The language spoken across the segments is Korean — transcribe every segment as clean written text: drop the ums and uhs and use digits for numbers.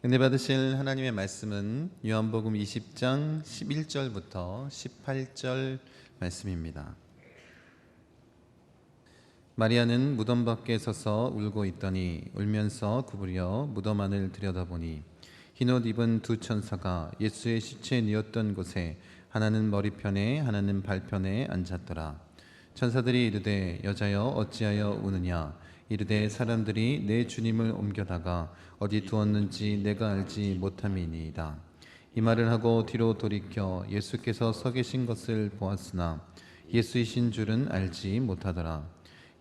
은혜 받으실 하나님의 말씀은 요한복음 20장 11절부터 18절 말씀입니다. 마리아는 무덤 밖에 서서 울고 있더니 울면서 구부려 무덤 안을 들여다보니 흰옷 입은 두 천사가 예수의 시체 뉘었던 곳에 하나는 머리편에 하나는 발편에 앉았더라. 천사들이 이르되 여자여 어찌하여 우느냐. 이르되 사람들이 내 주님을 옮겨다가 어디 두었는지 내가 알지 못함이니이다. 이 말을 하고 뒤로 돌이켜 예수께서 서 계신 것을 보았으나 예수이신 줄은 알지 못하더라.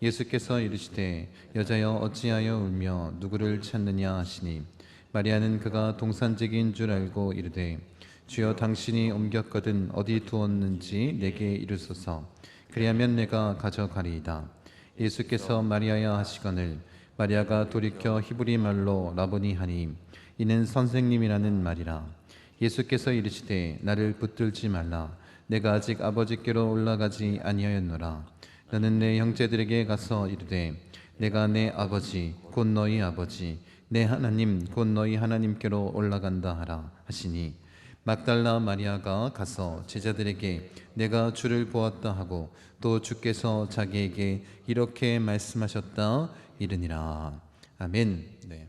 예수께서 이르시되 여자여 어찌하여 울며 누구를 찾느냐 하시니 마리아는 그가 동산직인 줄 알고 이르되 주여 당신이 옮겼거든 어디 두었는지 내게 이르소서. 그리하면 내가 가져가리이다. 예수께서 마리아야 하시거늘 마리아가 돌이켜 히브리 말로 라보니 하니 이는 선생님이라는 말이라. 예수께서 이르시되 나를 붙들지 말라. 내가 아직 아버지께로 올라가지 아니하였노라. 너는 내 형제들에게 가서 이르되 내가 내 아버지 곧 너희 아버지 내 하나님 곧 너희 하나님께로 올라간다 하라 하시니 막달라 마리아가 가서 제자들에게 내가 주를 보았다 하고 또 주께서 자기에게 이렇게 말씀하셨다 이르니라. 아멘. 네.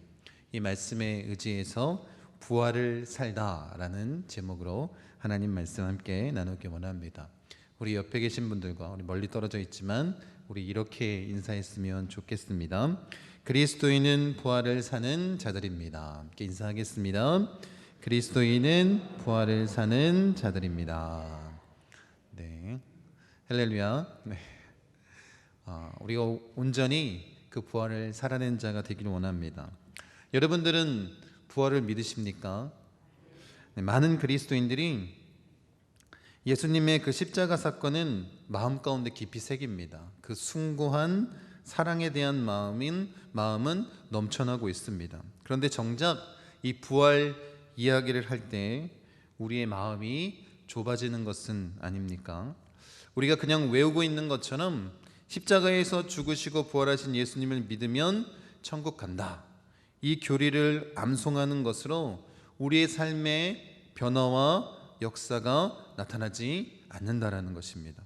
이 말씀에 의지해서 부활을 살다라는 제목으로 하나님 말씀 함께 나누기 원합니다. 우리 옆에 계신 분들과 우리 멀리 떨어져 있지만 우리 이렇게 인사했으면 좋겠습니다. 그리스도인은 부활을 사는 자들입니다. 함께 인사하겠습니다. 그리스도인은 부활을 사는 자들입니다. 네, 할렐루야. 네. 우리가 온전히 그 부활을 살아낸 자가 되기를 원합니다. 여러분들은 부활을 믿으십니까? 네, 많은 그리스도인들이 예수님의 그 십자가 사건은 마음 가운데 깊이 새깁니다. 그 숭고한 사랑에 대한 마음은 넘쳐나고 있습니다. 그런데 정작 이 부활 이야기를 할 때 우리의 마음이 좁아지는 것은 아닙니까? 우리가 그냥 외우고 있는 것처럼 십자가에서 죽으시고 부활하신 예수님을 믿으면 천국 간다. 이 교리를 암송하는 것으로 우리의 삶의 변화와 역사가 나타나지 않는다라는 것입니다.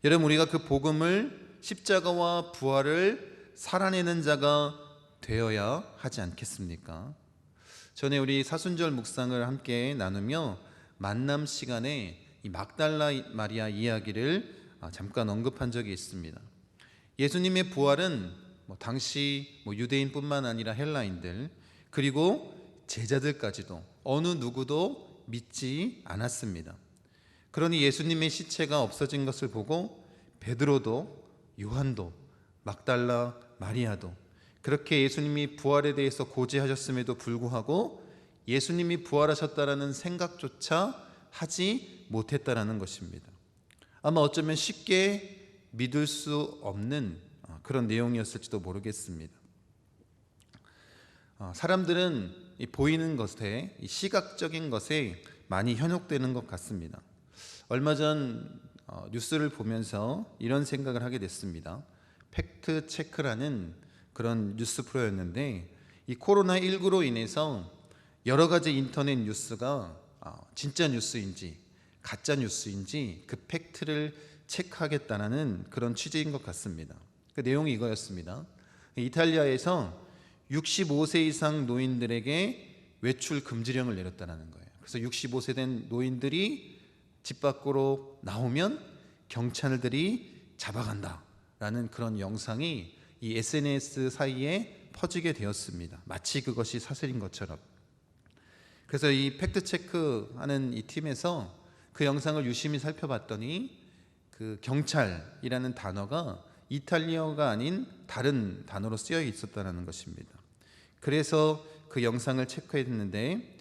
여러분, 우리가 그 복음을 십자가와 부활을 살아내는 자가 되어야 하지 않겠습니까? 전에 우리 사순절 묵상을 함께 나누며 만남 시간에 이 막달라 마리아 이야기를 잠깐 언급한 적이 있습니다. 예수님의 부활은 당시 유대인뿐만 아니라 헬라인들 그리고 제자들까지도 어느 누구도 믿지 않았습니다. 그러니 예수님의 시체가 없어진 것을 보고 베드로도 요한도 막달라 마리아도 그렇게 예수님이 부활에 대해서 고지하셨음에도 불구하고 예수님이 부활하셨다라는 생각조차 하지 못했다라는 것입니다. 아마 어쩌면 쉽게 믿을 수 없는 그런 내용이었을지도 모르겠습니다. 사람들은 이 보이는 것에, 이 시각적인 것에 많이 현혹되는 것 같습니다. 얼마 전 뉴스를 보면서 이런 생각을 하게 됐습니다. 팩트 체크라는 그런 뉴스 프로였는데 이 코로나19로 인해서 여러 가지 인터넷 뉴스가 진짜 뉴스인지 가짜 뉴스인지 그 팩트를 체크하겠다는 그런 취지인 것 같습니다. 그 내용이 이거였습니다. 이탈리아에서 65세 이상 노인들에게 외출 금지령을 내렸다는 거예요. 그래서 65세 된 노인들이 집 밖으로 나오면 경찰들이 잡아간다라는 그런 영상이 이 SNS 사이에 퍼지게 되었습니다. 마치 그것이 사실인 것처럼. 그래서 이 팩트 체크하는 이 팀에서 그 영상을 유심히 살펴봤더니 그 경찰이라는 단어가 이탈리아어가 아닌 다른 단어로 쓰여 있었다는 것입니다. 그래서 그 영상을 체크했는데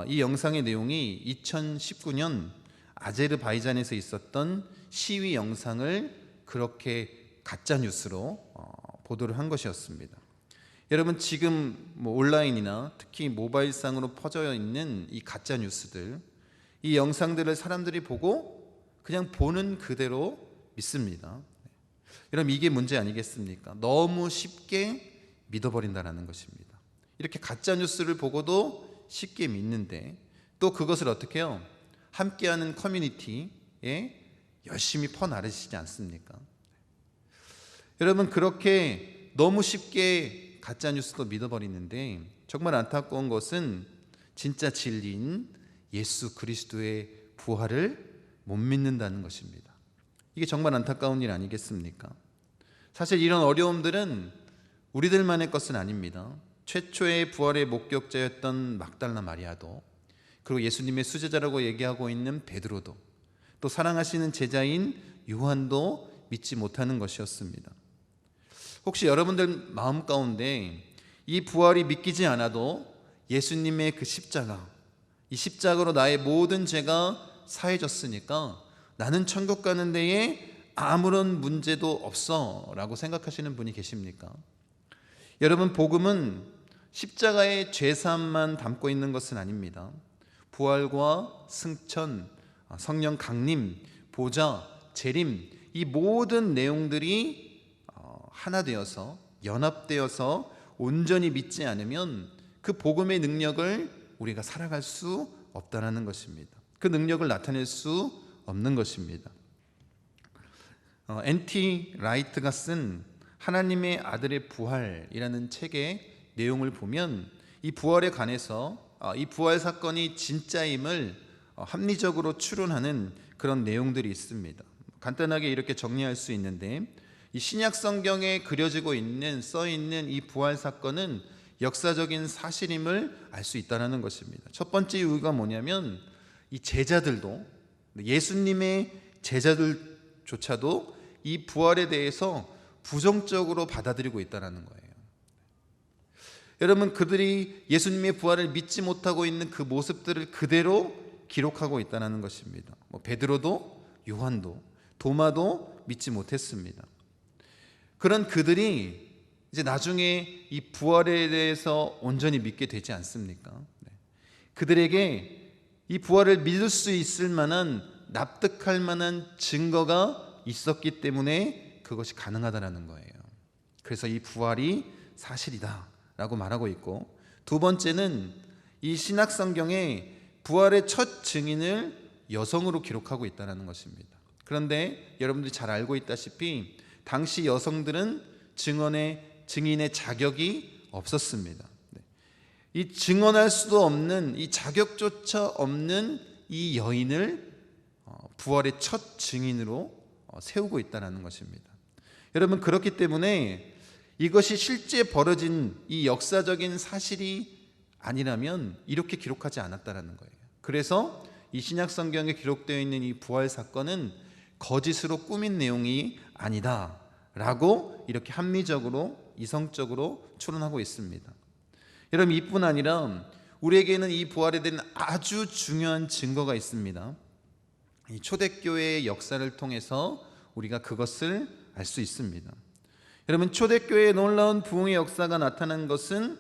이 영상의 내용이 2019년 아제르바이잔에서 있었던 시위 영상을 그렇게 가짜 뉴스로 보도를 한 것이었습니다. 여러분, 지금 온라인이나 특히 모바일상으로 퍼져 있는 이 가짜 뉴스들, 이 영상들을 사람들이 보고 그냥 보는 그대로 믿습니다. 여러분, 이게 문제 아니겠습니까? 너무 쉽게 믿어버린다는 것입니다. 이렇게 가짜 뉴스를 보고도 쉽게 믿는데 또 그것을 어떻게 해요? 함께하는 커뮤니티에 열심히 퍼나르시지 않습니까? 여러분, 그렇게 너무 쉽게 가짜뉴스도 믿어버리는데 정말 안타까운 것은 진짜 진리인 예수 그리스도의 부활을 못 믿는다는 것입니다. 이게 정말 안타까운 일 아니겠습니까? 사실 이런 어려움들은 우리들만의 것은 아닙니다. 최초의 부활의 목격자였던 막달라 마리아도, 그리고 예수님의 수제자라고 얘기하고 있는 베드로도, 또 사랑하시는 제자인 요한도 믿지 못하는 것이었습니다. 혹시 여러분들 마음 가운데 이 부활이 믿기지 않아도 예수님의 그 십자가, 이 십자가로 나의 모든 죄가 사해졌으니까 나는 천국 가는 데에 아무런 문제도 없어 라고 생각하시는 분이 계십니까? 여러분, 복음은 십자가의 죄사함만 담고 있는 것은 아닙니다. 부활과 승천, 성령 강림, 보좌, 재림, 이 모든 내용들이 하나 되어서 연합되어서 온전히 믿지 않으면 그 복음의 능력을 우리가 살아갈 수 없다는 것입니다. 그 능력을 나타낼 수 없는 것입니다. N.T. 라이트가 쓴 하나님의 아들의 부활이라는 책의 내용을 보면 이 부활에 관해서 이 부활 사건이 진짜임을 합리적으로 추론하는 그런 내용들이 있습니다. 간단하게 이렇게 정리할 수 있는데, 이 신약 성경에 그려지고 있는, 써 있는 이 부활 사건은 역사적인 사실임을 알 수 있다는 것입니다. 첫 번째 이유가 뭐냐면, 이 제자들도, 예수님의 제자들조차도 이 부활에 대해서 부정적으로 받아들이고 있다는 거예요. 여러분, 그들이 예수님의 부활을 믿지 못하고 있는 그 모습들을 그대로 기록하고 있다는 것입니다. 베드로도, 요한도, 도마도 믿지 못했습니다. 그런 그들이 이제 나중에 이 부활에 대해서 온전히 믿게 되지 않습니까? 그들에게 이 부활을 믿을 수 있을 만한, 납득할 만한 증거가 있었기 때문에 그것이 가능하다는 거예요. 그래서 이 부활이 사실이다 라고 말하고 있고, 두 번째는 이 신약 성경에 부활의 첫 증인을 여성으로 기록하고 있다는 것입니다. 그런데 여러분들이 잘 알고 있다시피 당시 여성들은 증인의 자격이 없었습니다. 이 증언할 수도 없는, 이 자격조차 없는 이 여인을 부활의 첫 증인으로 세우고 있다는 것입니다. 여러분, 그렇기 때문에 이것이 실제 벌어진 이 역사적인 사실이 아니라면 이렇게 기록하지 않았다는 거예요. 그래서 이 신약 성경에 기록되어 있는 이 부활 사건은 거짓으로 꾸민 내용이 아니다 라고 이렇게 합리적으로, 이성적으로 추론하고 있습니다. 여러분, 이뿐 아니라 우리에게는 이 부활에 대한 아주 중요한 증거가 있습니다. 이 초대교회의 역사를 통해서 우리가 그것을 알 수 있습니다. 여러분, 초대교회의 놀라운 부흥의 역사가 나타난 것은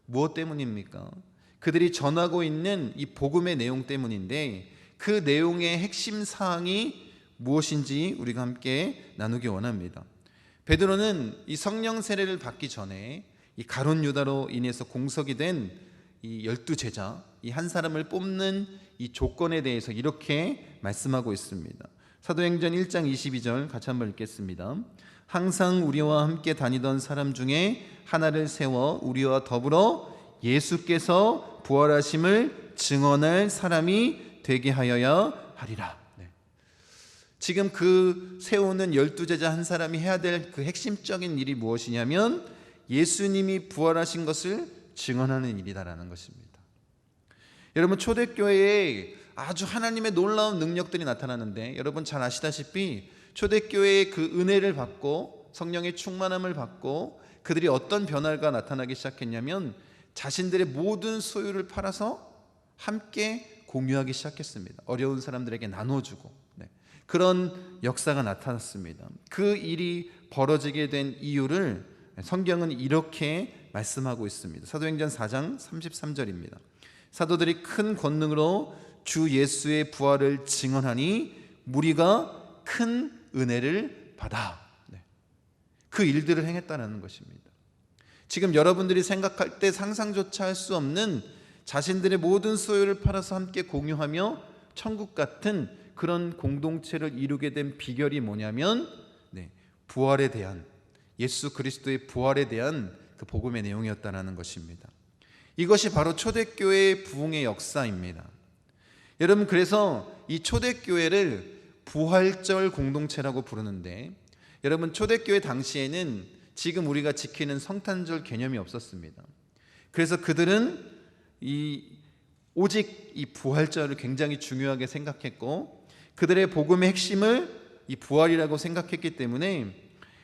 무엇 때문입니까? 그들이 전하고 있는 이 복음의 내용 때문인데, 그 내용의 핵심 사항이 무엇인지 우리가 함께 나누기 원합니다. 베드로는 이 성령 세례를 받기 전에 이 가룟 유다로 인해서 공석이 된 이 12제자, 이 한 사람을 뽑는 이 조건에 대해서 이렇게 말씀하고 있습니다. 사도행전 1장 22절 같이 한번 읽겠습니다. 항상 우리와 함께 다니던 사람 중에 하나를 세워 우리와 더불어 예수께서 부활하심을 증언할 사람이 되게 하여야 하리라. 지금 그 세우는 12제자 한 사람이 해야 될 그 핵심적인 일이 무엇이냐면 예수님이 부활하신 것을 증언하는 일이다라는 것입니다. 여러분, 초대교회에 아주 하나님의 놀라운 능력들이 나타나는데, 여러분 잘 아시다시피 초대교회의 그 은혜를 받고 성령의 충만함을 받고 그들이 어떤 변화가 나타나기 시작했냐면 자신들의 모든 소유를 팔아서 함께 공유하기 시작했습니다. 어려운 사람들에게 나눠주고, 그런 역사가 나타났습니다. 그 일이 벌어지게 된 이유를 성경은 이렇게 말씀하고 있습니다. 사도행전 4장 33절입니다. 사도들이 큰 권능으로 주 예수의 부활을 증언하니 무리가 큰 은혜를 받아. 그 일들을 행했다는 것입니다. 지금 여러분들이 생각할 때 상상조차 할 수 없는 자신들의 모든 소유를 팔아서 함께 공유하며 천국 같은 그런 공동체를 이루게 된 비결이 뭐냐면 부활에 대한, 예수 그리스도의 부활에 대한 그 복음의 내용이었다는 것입니다. 이것이 바로 초대교회의 부흥의 역사입니다. 여러분, 그래서 이 초대교회를 부활절 공동체라고 부르는데, 여러분, 초대교회 당시에는 지금 우리가 지키는 성탄절 개념이 없었습니다. 그래서 그들은 오직 이 부활절을 굉장히 중요하게 생각했고, 그들의 복음의 핵심을 이 부활이라고 생각했기 때문에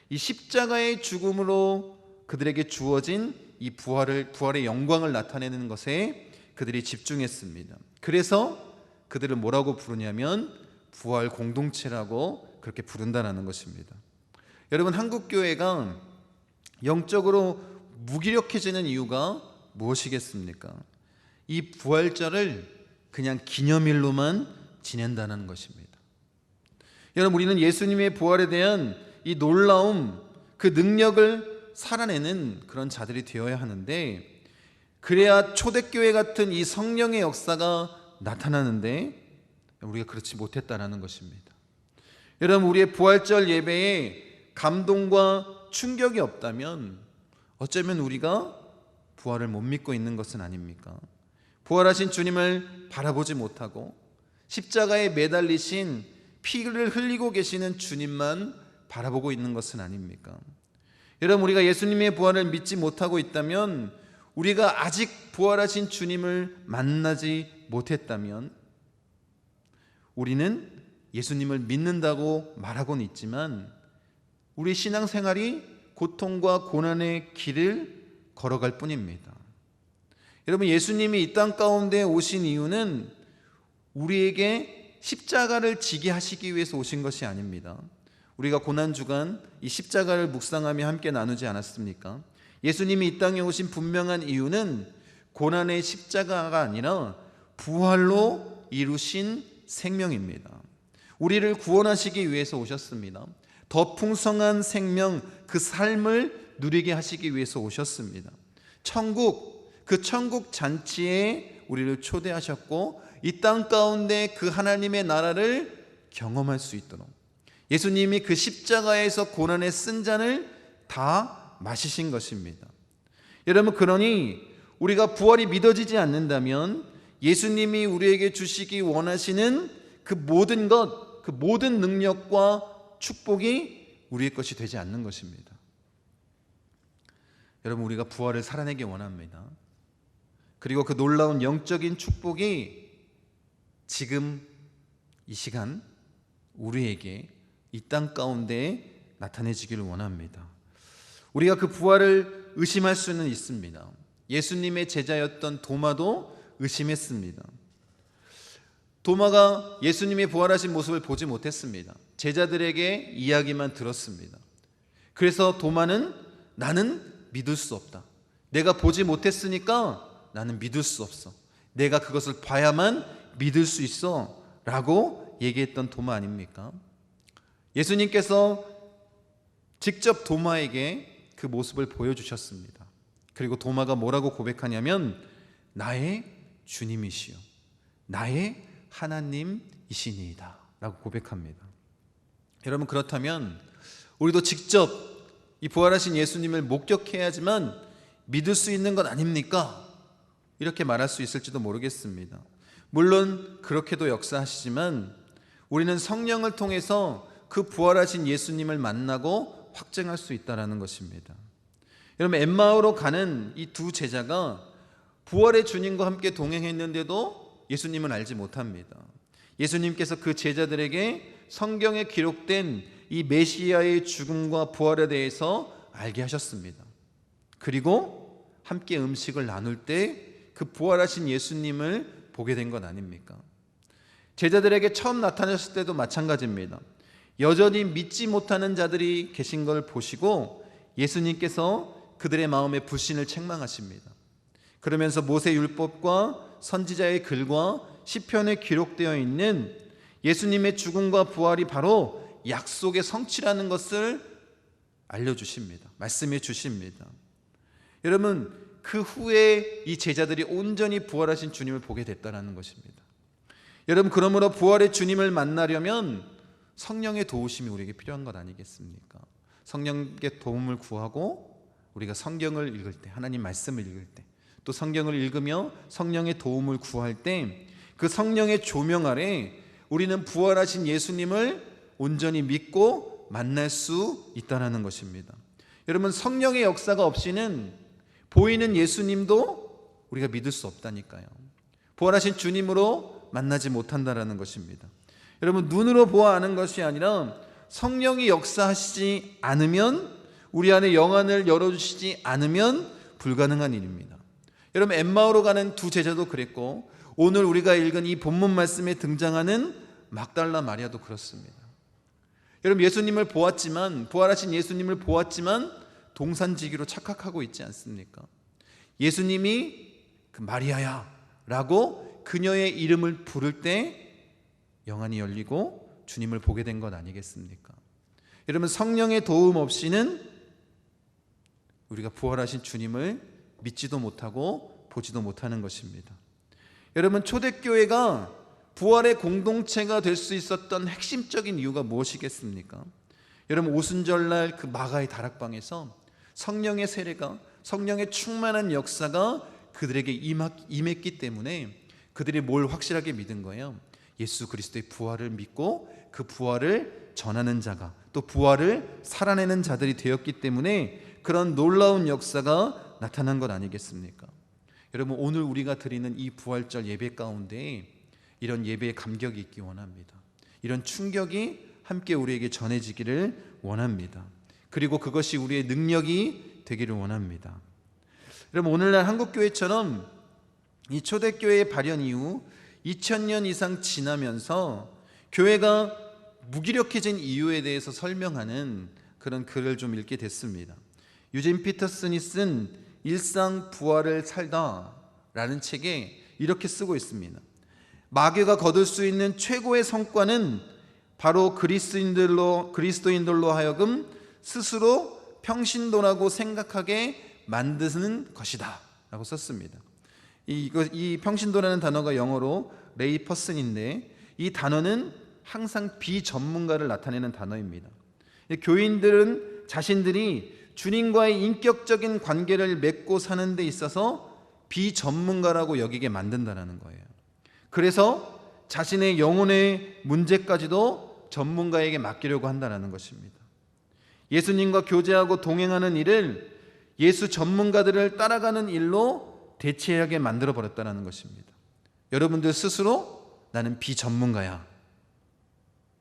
이 십자가의 죽음으로 그들에게 주어진 이 부활의 영광을 나타내는 것에 그들이 집중했습니다. 그래서 그들을 뭐라고 부르냐면 부활 공동체라고 그렇게 부른다는 것입니다. 여러분, 한국교회가 영적으로 무기력해지는 이유가 무엇이겠습니까? 이 부활절을 그냥 기념일로만 지낸다는 것입니다. 여러분, 우리는 예수님의 부활에 대한 이 놀라움, 그 능력을 살아내는 그런 자들이 되어야 하는데, 그래야 초대교회 같은 이 성령의 역사가 나타나는데 우리가 그렇지 못했다는 것입니다. 여러분, 우리의 부활절 예배에 감동과 충격이 없다면 어쩌면 우리가 부활을 못 믿고 있는 것은 아닙니까? 부활하신 주님을 바라보지 못하고 십자가에 매달리신 피를 흘리고 계시는 주님만 바라보고 있는 것은 아닙니까? 여러분, 우리가 예수님의 부활을 믿지 못하고 있다면, 우리가 아직 부활하신 주님을 만나지 못했다면, 우리는 예수님을 믿는다고 말하고는 있지만 우리 신앙생활이 고통과 고난의 길을 걸어갈 뿐입니다. 여러분, 예수님이 이 땅 가운데 오신 이유는 우리에게 십자가를 지게 하시기 위해서 오신 것이 아닙니다. 우리가 고난주간 이 십자가를 묵상하며 함께 나누지 않았습니까? 예수님이 이 땅에 오신 분명한 이유는 고난의 십자가가 아니라 부활로 이루신 생명입니다. 우리를 구원하시기 위해서 오셨습니다. 더 풍성한 생명, 그 삶을 누리게 하시기 위해서 오셨습니다. 그 천국 잔치에 우리를 초대하셨고, 이 땅 가운데 그 하나님의 나라를 경험할 수 있도록 예수님이 그 십자가에서 고난의 쓴 잔을 다 마시신 것입니다. 여러분, 그러니 우리가 부활이 믿어지지 않는다면 예수님이 우리에게 주시기 원하시는 그 모든 것, 그 모든 능력과 축복이 우리의 것이 되지 않는 것입니다. 여러분, 우리가 부활을 살아내기 원합니다. 그리고 그 놀라운 영적인 축복이 지금 이 시간 우리에게 이 땅 가운데 나타내지기를 원합니다. 우리가 그 부활을 의심할 수는 있습니다. 예수님의 제자였던 도마도 의심했습니다. 도마가 예수님이 부활하신 모습을 보지 못했습니다. 제자들에게 이야기만 들었습니다. 그래서 도마는 나는 믿을 수 없다. 내가 보지 못했으니까 나는 믿을 수 없어. 내가 그것을 봐야만 믿을 수 있어 라고 얘기했던 도마 아닙니까? 예수님께서 직접 도마에게 그 모습을 보여주셨습니다. 그리고 도마가 뭐라고 고백하냐면 나의 주님이시요 나의 하나님이시니이다 라고 고백합니다. 여러분, 그렇다면 우리도 직접 이 부활하신 예수님을 목격해야지만 믿을 수 있는 것 아닙니까? 이렇게 말할 수 있을지도 모르겠습니다. 물론 그렇게도 역사하시지만 우리는 성령을 통해서 그 부활하신 예수님을 만나고 확증할 수 있다는 것입니다. 여러분, 엠마오로 가는 이 두 제자가 부활의 주님과 함께 동행했는데도 예수님은 알지 못합니다. 예수님께서 그 제자들에게 성경에 기록된 이 메시아의 죽음과 부활에 대해서 알게 하셨습니다. 그리고 함께 음식을 나눌 때 그 부활하신 예수님을 보게 된 것 아닙니까? 제자들에게 처음 나타나셨을 때도 마찬가지입니다. 여전히 믿지 못하는 자들이 계신 걸 보시고 예수님께서 그들의 마음에 불신을 책망하십니다. 그러면서 모세 율법과 선지자의 글과 시편에 기록되어 있는 예수님의 죽음과 부활이 바로 약속의 성취라는 것을 알려주십니다. 말씀해 주십니다. 여러분, 그 후에 이 제자들이 온전히 부활하신 주님을 보게 됐다는 것입니다. 여러분, 그러므로 부활의 주님을 만나려면 성령의 도우심이 우리에게 필요한 것 아니겠습니까? 성령의 도움을 구하고 우리가 성경을 읽을 때, 하나님 말씀을 읽을 때, 또 성경을 읽으며 성령의 도움을 구할 때 그 성령의 조명 아래 우리는 부활하신 예수님을 온전히 믿고 만날 수 있다는 것입니다. 여러분, 성령의 역사가 없이는 보이는 예수님도 우리가 믿을 수 없다니까요. 부활하신 주님으로 만나지 못한다는 것입니다. 여러분, 눈으로 보아 아는 것이 아니라 성령이 역사하시지 않으면, 우리 안에 영안을 열어주시지 않으면 불가능한 일입니다. 여러분, 엠마오로 가는 두 제자도 그랬고, 오늘 우리가 읽은 이 본문 말씀에 등장하는 막달라 마리아도 그렇습니다. 여러분, 예수님을 보았지만, 부활하신 예수님을 보았지만 동산지기로 착각하고 있지 않습니까? 예수님이 그 마리아야 라고 그녀의 이름을 부를 때 영안이 열리고 주님을 보게 된 것 아니겠습니까? 여러분, 성령의 도움 없이는 우리가 부활하신 주님을 믿지도 못하고 보지도 못하는 것입니다. 여러분, 초대교회가 부활의 공동체가 될 수 있었던 핵심적인 이유가 무엇이겠습니까? 여러분, 오순절날 그 마가의 다락방에서 성령의 세례가, 성령의 충만한 역사가 그들에게 임했기 때문에 그들이 뭘 확실하게 믿은 거예요? 예수 그리스도의 부활을 믿고 그 부활을 전하는 자가, 또 부활을 살아내는 자들이 되었기 때문에 그런 놀라운 역사가 나타난 것 아니겠습니까? 여러분, 오늘 우리가 드리는 이 부활절 예배 가운데 이런 예배의 감격이 있기 원합니다. 이런 충격이 함께 우리에게 전해지기를 원합니다. 그리고 그것이 우리의 능력이 되기를 원합니다. 여러분, 오늘날 한국교회처럼 이 초대교회의 발현 이후 2000년 이상 지나면서 교회가 무기력해진 이유에 대해서 설명하는 그런 글을 좀 읽게 됐습니다. 유진 피터슨이 쓴 일상 부활을 살다 라는 책에 이렇게 쓰고 있습니다. 마귀가 거둘 수 있는 최고의 성과는 바로 그리스도인들로 하여금 스스로 평신도라고 생각하게 만드는 것이다 라고 썼습니다. 이 평신도라는 단어가 영어로 레이 퍼슨인데, 이 단어는 항상 비전문가를 나타내는 단어입니다. 교인들은 자신들이 주님과의 인격적인 관계를 맺고 사는 데 있어서 비전문가라고 여기게 만든다는 거예요. 그래서 자신의 영혼의 문제까지도 전문가에게 맡기려고 한다는 것입니다. 예수님과 교제하고 동행하는 일을 예수 전문가들을 따라가는 일로 대체하게 만들어버렸다는 것입니다. 여러분들 스스로 나는 비전문가야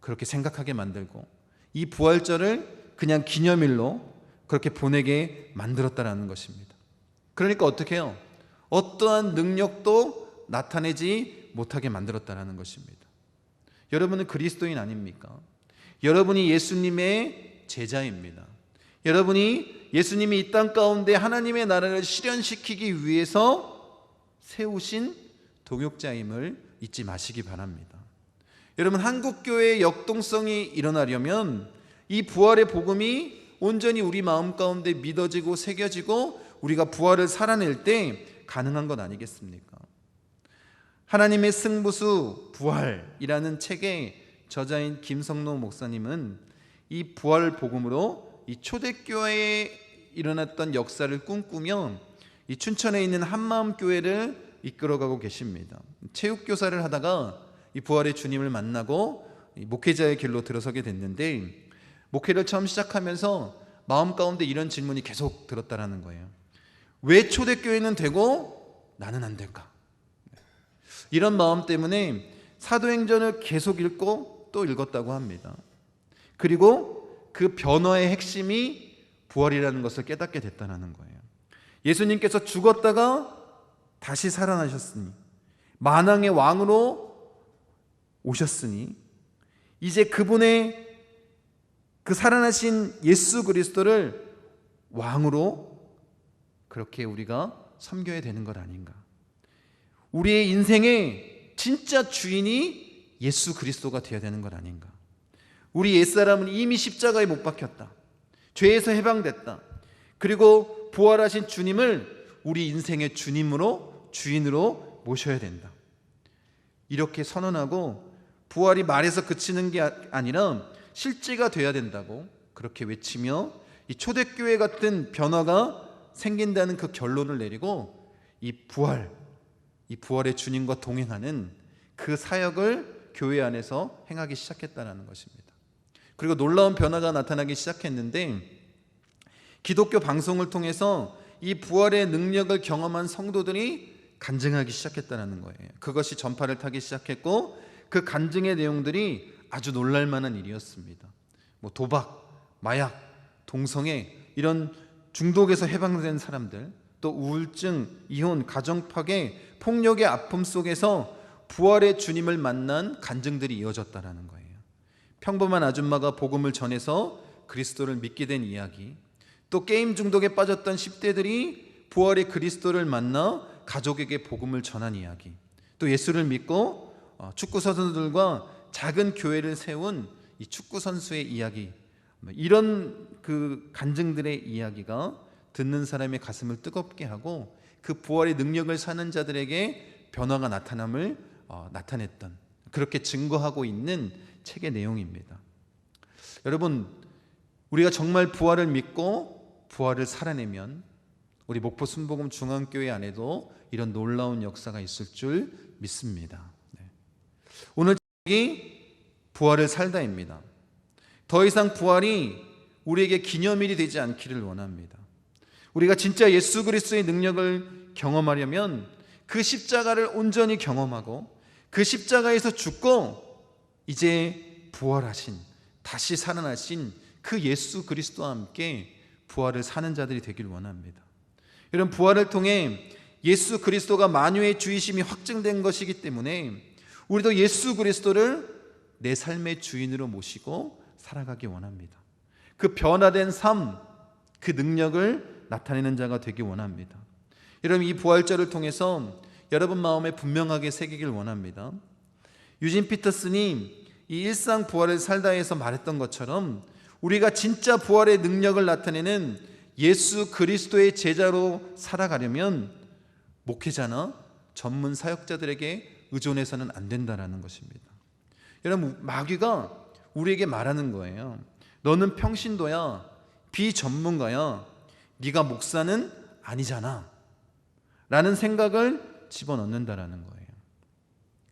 그렇게 생각하게 만들고, 이 부활절을 그냥 기념일로 그렇게 보내게 만들었다는 것입니다. 그러니까 어떻게 해요? 어떠한 능력도 나타내지 못하게 만들었다는 것입니다. 여러분은 그리스도인 아닙니까? 여러분이 예수님의 제자입니다. 여러분이 예수님이 이 땅 가운데 하나님의 나라를 실현시키기 위해서 세우신 동역자임을 잊지 마시기 바랍니다. 여러분, 한국교회의 역동성이 일어나려면 이 부활의 복음이 온전히 우리 마음 가운데 믿어지고 새겨지고 우리가 부활을 살아낼 때 가능한 것 아니겠습니까? 하나님의 승부수 부활이라는 책의 저자인 김성노 목사님은 이 부활 복음으로 이 초대교회에 일어났던 역사를 꿈꾸며 이 춘천에 있는 한마음교회를 이끌어가고 계십니다. 체육교사를 하다가 이 부활의 주님을 만나고 목회자의 길로 들어서게 됐는데, 목회를 처음 시작하면서 마음 가운데 이런 질문이 계속 들었다라는 거예요. 왜 초대교회는 되고 나는 안 될까? 이런 마음 때문에 사도행전을 계속 읽고 또 읽었다고 합니다. 그리고 그 변화의 핵심이 부활이라는 것을 깨닫게 됐다는 거예요. 예수님께서 죽었다가 다시 살아나셨으니, 만왕의 왕으로 오셨으니, 이제 그분의 그 살아나신 예수 그리스도를 왕으로 그렇게 우리가 섬겨야 되는 것 아닌가? 우리의 인생의 진짜 주인이 예수 그리스도가 되어야 되는 것 아닌가? 우리 옛사람은 이미 십자가에 못 박혔다. 죄에서 해방됐다. 그리고 부활하신 주님을 우리 인생의 주인으로 모셔야 된다. 이렇게 선언하고 부활이 말에서 그치는 게 아니라 실제가 돼야 된다고 그렇게 외치며 이 초대교회 같은 변화가 생긴다는 그 결론을 내리고 이 부활의 주님과 동행하는 그 사역을 교회 안에서 행하기 시작했다는 것입니다. 그리고 놀라운 변화가 나타나기 시작했는데 기독교 방송을 통해서 이 부활의 능력을 경험한 성도들이 간증하기 시작했다는 거예요. 그것이 전파를 타기 시작했고 그 간증의 내용들이 아주 놀랄만한 일이었습니다. 도박, 마약, 동성애 이런 중독에서 해방된 사람들, 또 우울증, 이혼, 가정 파괴, 폭력의 아픔 속에서 부활의 주님을 만난 간증들이 이어졌다는 거예요. 평범한 아줌마가 복음을 전해서 그리스도를 믿게 된 이야기, 또 게임 중독에 빠졌던 10대들이 부활의 그리스도를 만나 가족에게 복음을 전한 이야기, 또 예수를 믿고 축구 선수들과 작은 교회를 세운 이 축구 선수의 이야기, 이런 그 간증들의 이야기가 듣는 사람의 가슴을 뜨겁게 하고 그 부활의 능력을 사는 자들에게 변화가 나타냈던, 그렇게 증거하고 있는 책의 내용입니다. 여러분, 우리가 정말 부활을 믿고 부활을 살아내면 우리 목포 순복음 중앙교회 안에도 이런 놀라운 역사가 있을 줄 믿습니다. 오늘 책이 부활을 살다입니다. 더 이상 부활이 우리에게 기념일이 되지 않기를 원합니다. 우리가 진짜 예수 그리스도의 능력을 경험하려면 그 십자가를 온전히 경험하고 그 십자가에서 죽고 이제 부활하신, 다시 살아나신 그 예수 그리스도와 함께 부활을 사는 자들이 되길 원합니다. 이런 부활을 통해 예수 그리스도가 만유의 주이심이 확증된 것이기 때문에 우리도 예수 그리스도를 내 삶의 주인으로 모시고 살아가기 원합니다. 그 변화된 삶, 그 능력을 나타내는 자가 되기 원합니다. 여러분, 이 부활절을 통해서 여러분 마음에 분명하게 새기길 원합니다. 유진 피터슨이 이 일상 부활을 살다에서 말했던 것처럼 우리가 진짜 부활의 능력을 나타내는 예수 그리스도의 제자로 살아가려면 목회자나 전문 사역자들에게 의존해서는 안 된다는 것입니다. 여러분, 마귀가 우리에게 말하는 거예요. 너는 평신도야, 비전문가야, 네가 목사는 아니잖아 라는 생각을 집어넣는다라는 거예요.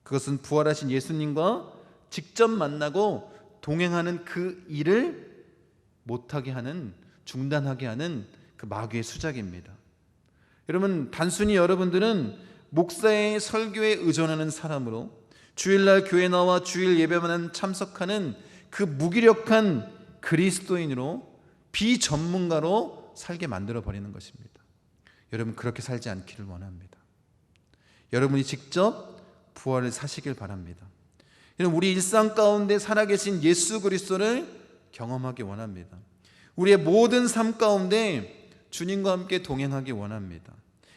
그것은 부활하신 예수님과 직접 만나고 동행하는 그 일을 못하게 하는, 중단하게 하는 그 마귀의 수작입니다. 여러분, 단순히 여러분들은 목사의 설교에 의존하는 사람으로 주일날 교회 나와 주일 예배만 참석하는 그 무기력한 그리스도인으로 비전문가로 살게 만들어버리는 것입니다. 여러분, 그렇게 살지 않기를 원합니다. 여러분이 직접 부활을 사시길 바랍니다. 우리 일상 가운데 살아계신 예수 그리스도를 경험하기 원합니다. 우리의 모든 삶 가운데 주님과 함께 동행하기 원합니다.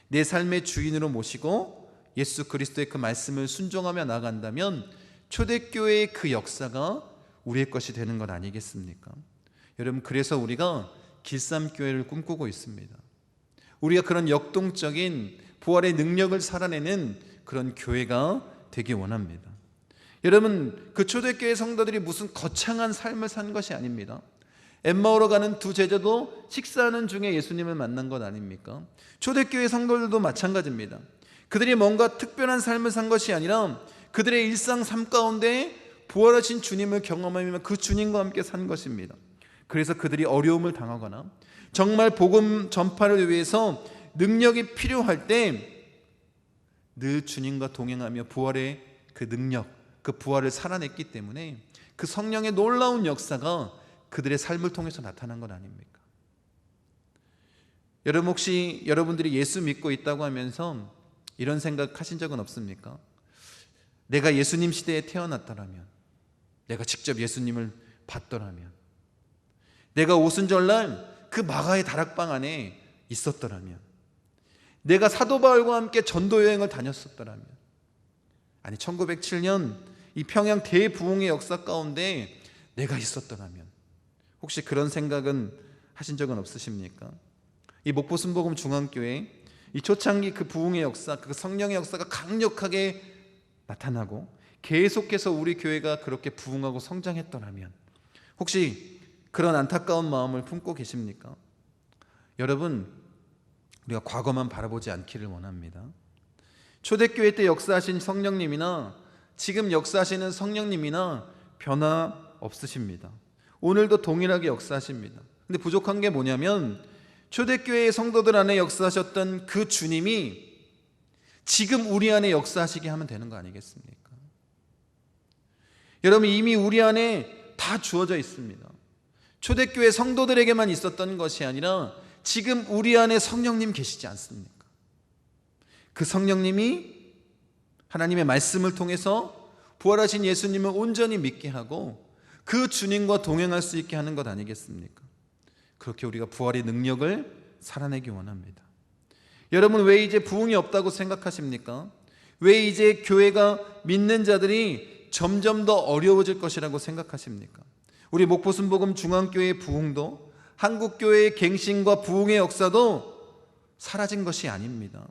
내 삶의 주인으로 모시고 예수 그리스도의 그 말씀을 순종하며 나간다면 초대교회의 그 역사가 우리의 것이 되는 것 아니겠습니까? 여러분, 그래서 우리가 길쌈교회를 꿈꾸고 있습니다. 우리가 그런 역동적인 부활의 능력을 살아내는 그런 교회가 되기 원합니다. 여러분, 그 초대교회 성도들이 무슨 거창한 삶을 산 것이 아닙니다. 엠마오로 가는 두 제자도 식사하는 중에 예수님을 만난 것 아닙니까? 초대교회 성도들도 마찬가지입니다. 그들이 뭔가 특별한 삶을 산 것이 아니라 그들의 일상 삶 가운데 부활하신 주님을 경험하며 그 주님과 함께 산 것입니다. 그래서 그들이 어려움을 당하거나 정말 복음 전파를 위해서 능력이 필요할 때 늘 주님과 동행하며 부활의 그 능력, 그 부활을 살아냈기 때문에 그 성령의 놀라운 역사가 그들의 삶을 통해서 나타난 것 아닙니까? 여러분, 혹시 여러분들이 예수 믿고 있다고 하면서 이런 생각 하신 적은 없습니까? 내가 예수님 시대에 태어났더라면, 내가 직접 예수님을 봤더라면, 내가 오순절날 그 마가의 다락방 안에 있었더라면, 내가 사도 바울과 함께 전도 여행을 다녔었더라면, 아니 1907년 이 평양 대부흥의 역사 가운데 내가 있었더라면, 혹시 그런 생각은 하신 적은 없으십니까? 이 목포 순복음 중앙교회 이 초창기 그 부흥의 역사, 그 성령의 역사가 강력하게 나타나고 계속해서 우리 교회가 그렇게 부흥하고 성장했더라면, 혹시 그런 안타까운 마음을 품고 계십니까? 여러분, 우리가 과거만 바라보지 않기를 원합니다. 초대교회 때 역사하신 성령님이나 지금 역사하시는 성령님이나 변화 없으십니다. 오늘도 동일하게 역사하십니다. 근데 부족한 게 뭐냐면, 초대교회의 성도들 안에 역사하셨던 그 주님이 지금 우리 안에 역사하시게 하면 되는 거 아니겠습니까? 여러분, 이미 우리 안에 다 주어져 있습니다. 초대교회 성도들에게만 있었던 것이 아니라 지금 우리 안에 성령님 계시지 않습니까? 그 성령님이 하나님의 말씀을 통해서 부활하신 예수님을 온전히 믿게 하고 그 주님과 동행할 수 있게 하는 것 아니겠습니까? 그렇게 우리가 부활의 능력을 살아내기 원합니다. 여러분, 왜 이제 부흥이 없다고 생각하십니까? 왜 이제 교회가 믿는 자들이 점점 더 어려워질 것이라고 생각하십니까? 우리 목포순복음 중앙교회의 부흥도, 한국교회의 갱신과 부흥의 역사도 사라진 것이 아닙니다.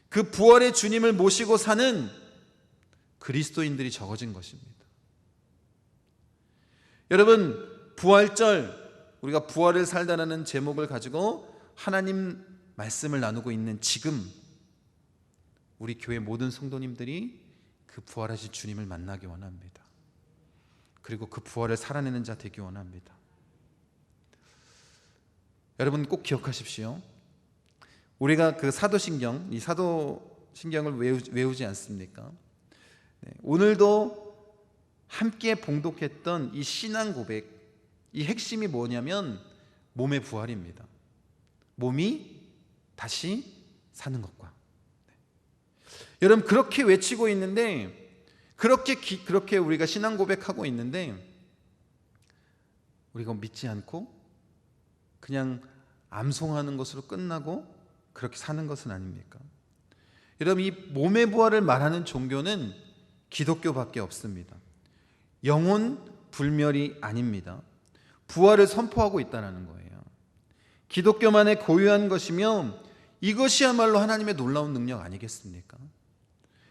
그 부활의 주님을 모시고 사는 그리스도인들이 적어진 것입니다. 여러분, 부활절, 우리가 부활을 살다라는 제목을 가지고 하나님 말씀을 나누고 있는 지금, 우리 교회 모든 성도님들이 그 부활하신 주님을 만나기 원합니다. 그리고 그 부활을 살아내는 자 되기 원합니다. 여러분, 꼭 기억하십시오. 우리가 그 사도신경, 이 사도신경을 외우지 않습니까? 오늘도 함께 봉독했던 이 신앙 고백, 이 핵심이 뭐냐면 몸의 부활입니다. 몸이 다시 사는 것과. 여러분, 그렇게 외치고 있는데, 그렇게 우리가 신앙 고백하고 있는데, 우리가 믿지 않고 그냥 암송하는 것으로 끝나고 그렇게 사는 것은 아닙니까? 여러분, 이 몸의 부활을 말하는 종교는 기독교밖에 없습니다. 영혼 불멸이 아닙니다. 부활을 선포하고 있다는 거예요. 기독교만의 고유한 것이며 이것이야말로 하나님의 놀라운 능력 아니겠습니까?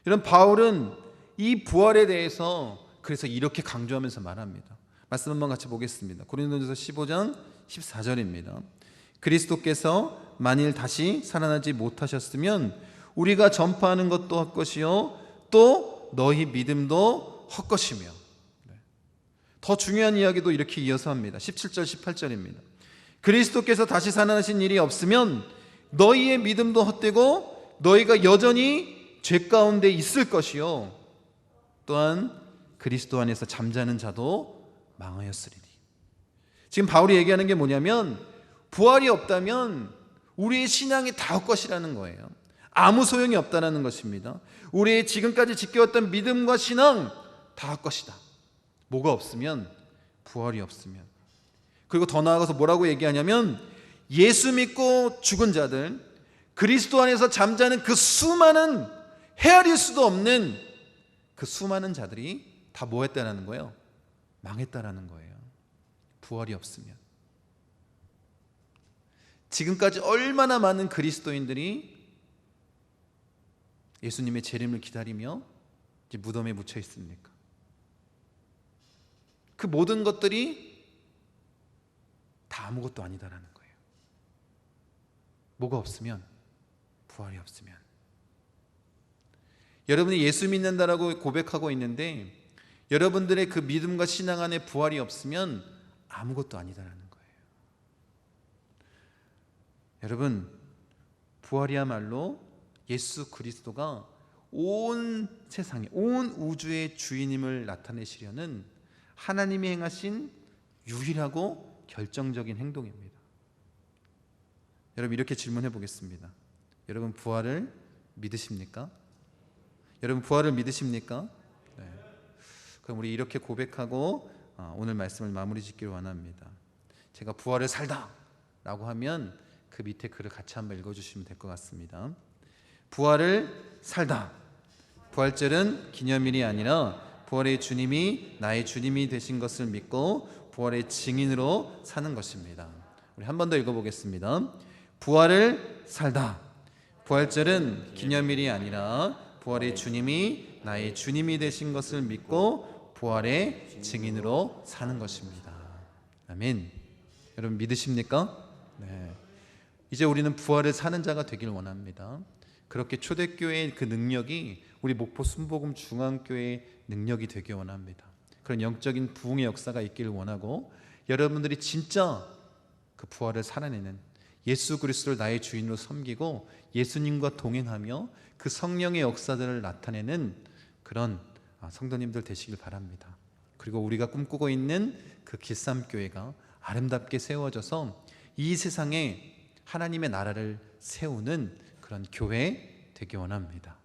이런 바울은 이 부활에 대해서 그래서 이렇게 강조하면서 말합니다. 말씀 한번 같이 보겠습니다. 고린도전서 15장 14절입니다. 그리스도께서 만일 다시 살아나지 못하셨으면 우리가 전파하는 것도 헛것이요 또 너희 믿음도 헛것이며. 더 중요한 이야기도 이렇게 이어서 합니다. 17절 18절입니다. 그리스도께서 다시 살아나신 일이 없으면 너희의 믿음도 헛되고 너희가 여전히 죄 가운데 있을 것이요 또한 그리스도 안에서 잠자는 자도 망하였으리니. 지금 바울이 얘기하는 게 뭐냐면, 부활이 없다면 우리의 신앙이 다 헛것이라는 거예요. 아무 소용이 없다는 것입니다. 우리의 지금까지 지켜왔던 믿음과 신앙 다 헛것이다. 뭐가 없으면? 부활이 없으면. 그리고 더 나아가서 뭐라고 얘기하냐면, 예수 믿고 죽은 자들, 그리스도 안에서 잠자는 그 수많은, 헤아릴 수도 없는 그 수많은 자들이 다 뭐 했다라는 거예요? 망했다라는 거예요. 부활이 없으면. 지금까지 얼마나 많은 그리스도인들이 예수님의 재림을 기다리며 이제 무덤에 묻혀 있습니까? 그 모든 것들이 다 아무것도 아니다라는 거예요. 뭐가 없으면? 부활이 없으면. 여러분이 예수 믿는다라고 고백하고 있는데 여러분들의 그 믿음과 신앙 안에 부활이 없으면 아무것도 아니다라는 거예요. 여러분, 부활이야말로 예수 그리스도가 온 세상에, 온 우주의 주인임을 나타내시려는 하나님이 행하신 유일하고 결정적인 행동입니다. 여러분, 이렇게 질문해 보겠습니다. 여러분, 부활을 믿으십니까? 여러분, 부활을 믿으십니까? 네. 그럼 우리 이렇게 고백하고 오늘 말씀을 마무리 짓기를 원합니다. 제가 부활을 살다 라고 하면 그 밑에 글을 같이 한번 읽어주시면 될 것 같습니다. 부활을 살다. 부활절은 기념일이 아니라 부활의 주님이 나의 주님이 되신 것을 믿고 부활의 증인으로 사는 것입니다. 우리 한 번 더 읽어보겠습니다. 부활을 살다. 부활절은 기념일이 아니라 부활의 주님이 나의 주님이 되신 것을 믿고 부활의 증인으로 사는 것입니다. 아멘. 여러분 믿으십니까? 네. 이제 우리는 부활을 사는 자가 되길 원합니다. 그렇게 초대교회의 그 능력이 우리 목포 순복음 중앙교회의 능력이 되길 원합니다. 그런 영적인 부흥의 역사가 있기를 원하고, 여러분들이 진짜 그 부활을 살아내는 예수 그리스도를 나의 주인으로 섬기고 예수님과 동행하며 그 성령의 역사들을 나타내는 그런 성도님들 되시길 바랍니다. 그리고 우리가 꿈꾸고 있는 그 길쌈교회가 아름답게 세워져서 이 세상에 하나님의 나라를 세우는 그런 교회 되기 원합니다.